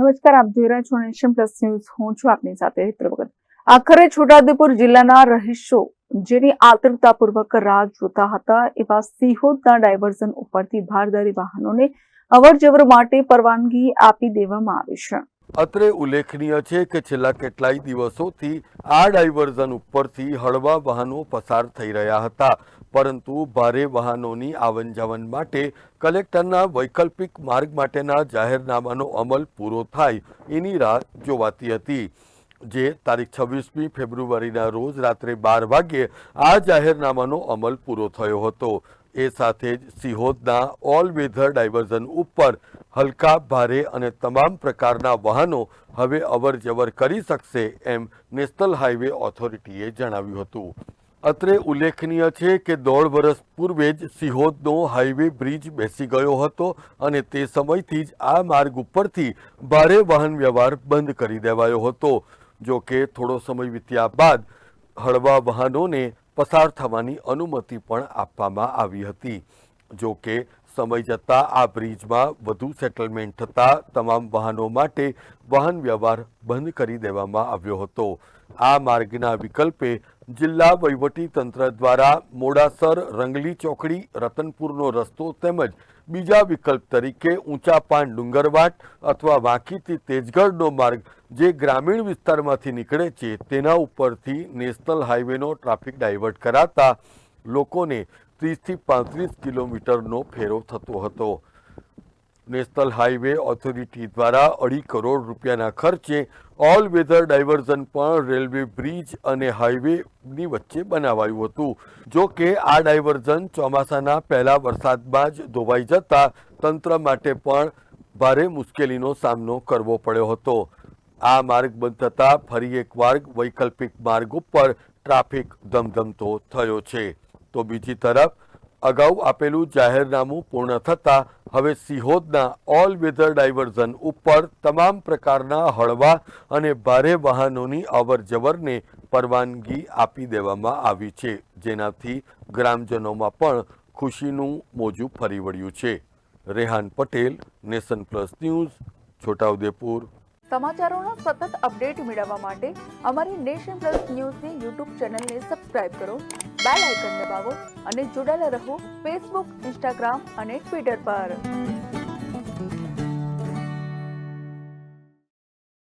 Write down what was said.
નમસ્કાર, આપ જોઈ રહ્યા છો નેશન પ્લસ ન્યૂઝ. હું છું આપની સાથે હેતલ ભગત. આખરે છોટાઉદેપુર જિલ્લાના રહીશો જેની આતુરતાપૂર્વક રાહ જોતા હતા એવા સિહોદના ડાયવર્ઝન ઉપરથી ભારદારી વાહનોને અવરજવર માટે પરવાનગી આપી દેવામાં આવી છે. અત્રે ઉલ્લેખનીય છે કે છેલ્લા કેટલાય દિવસોથી આ ડાયવર્ઝન ઉપરથી હળવા વાહનો પસાર થઈ રહ્યા હતા, પરંતુ ભારે વાહનોની આવન જાવન માટે કલેક્ટરના વૈકલ્પિક માર્ગ માટેના જાહેરનામાનો અમલ પૂરો થાય એની રાહ જોવાતી હતી. જે તારીખ 26મી ફેબ્રુઆરીના રોજ રાત્રે 12 વાગ્યે આ જાહેરનામાનો અમલ પૂરો થયો હતો. એ સાથે જ સિહોદના ઓલ વેધર ડાયવર્ઝન ઉપર હલકા, ભારે અને તમામ પ્રકારના વાહનો હવે અવર જવર કરી શકશે એમ નેશનલ હાઈવે ઓથોરિટીએ જણાવ્યું હતું. અત્રે ઉલ્લેખનીય છે કે 1.5 વર્ષ પૂર્વે જ સિહોદનો હાઈવે બ્રિજ બેસી ગયો હતો અને તે સમયથી જ આ માર્ગ ઉપરથી ભારે વાહન વ્યવહાર બંધ કરી દેવાયો હતો. જો કે થોડો સમય વીત્યા બાદ હળવા વાહનોને પસાર થવાની અનુમતિ પણ આપવામાં આવી હતી. જો કે સમય જતાં આ બ્રિજમાં વધુ સેટલમેન્ટ થતાં તમામ વાહનો માટે વાહન વ્યવહાર બંધ કરી દેવામાં આવ્યો હતો. આ માર્ગના વિકલ્પે જિલ્લા વહીવટી તંત્ર દ્વારા મોડાસર, રંગલી ચોકડી, રતનપુરનો રસ્તો તેમજ બીજા વિકલ્પ તરીકે ઊંચાપાન ડુંગરવાટ અથવા વાંકીથી તેજગઢનો માર્ગ જે ગ્રામીણ વિસ્તારમાંથી નીકળે છે તેના ઉપરથી નેશનલ હાઈવેનો ટ્રાફિક ડાયવર્ટ કરાતા લોકોને 30થી 35 કિલોમીટરનો ફેરો થતો હતો. નેશનલ હાઈવે ઓથોરિટી દ્વારા 2.5 કરોડ રૂપિયાના ખર્ચે ઓલ વેધર ડાયવર્ઝન પણ રેલવે બ્રિજ અને હાઈવેની વચ્ચે બનાવાયું હતું. જો કે આ ડાયવર્ઝન ચોમાસાના પહેલા વરસાદમાં જ ધોવાઈ જતા તંત્ર માટે પણ ભારે મુશ્કેલીનો સામનો કરવો પડ્યો હતો. આ માર્ગ બંધ થતાં ફરી એકવાર વૈકલ્પિક માર્ગ ઉપર ટ્રાફિક ધમધમતો થયો છે. તો બીજી તરફ અગાઉ આપેલું જાહેરનામું પૂર્ણ થતાં હવે સિહોદના ઓલ વેધર ડાયવર્ઝન ઉપર તમામ પ્રકારના હળવા અને ભારે વાહનોની અવરજવરને પરવાનગી આપી દેવામાં આવી છે, જેનાથી ગ્રામજનોમાં પણ ખુશીનું મોજું ફરી વળ્યું છે. Rehan Patel, Nation Plus News, Chhotaudepur. સમાચારોના સતત અપડેટ મેળવવા માટે અમારી નેશન પ્લસ ન્યૂઝની યુટ્યુબ ચેનલને સબસ્ક્રાઇબ કરો, બેલ આઇકન દબાવો અને જોડાયેલા રહો ફેસબુક, ઇન્સ્ટાગ્રામ અને ટ્વિટર પર.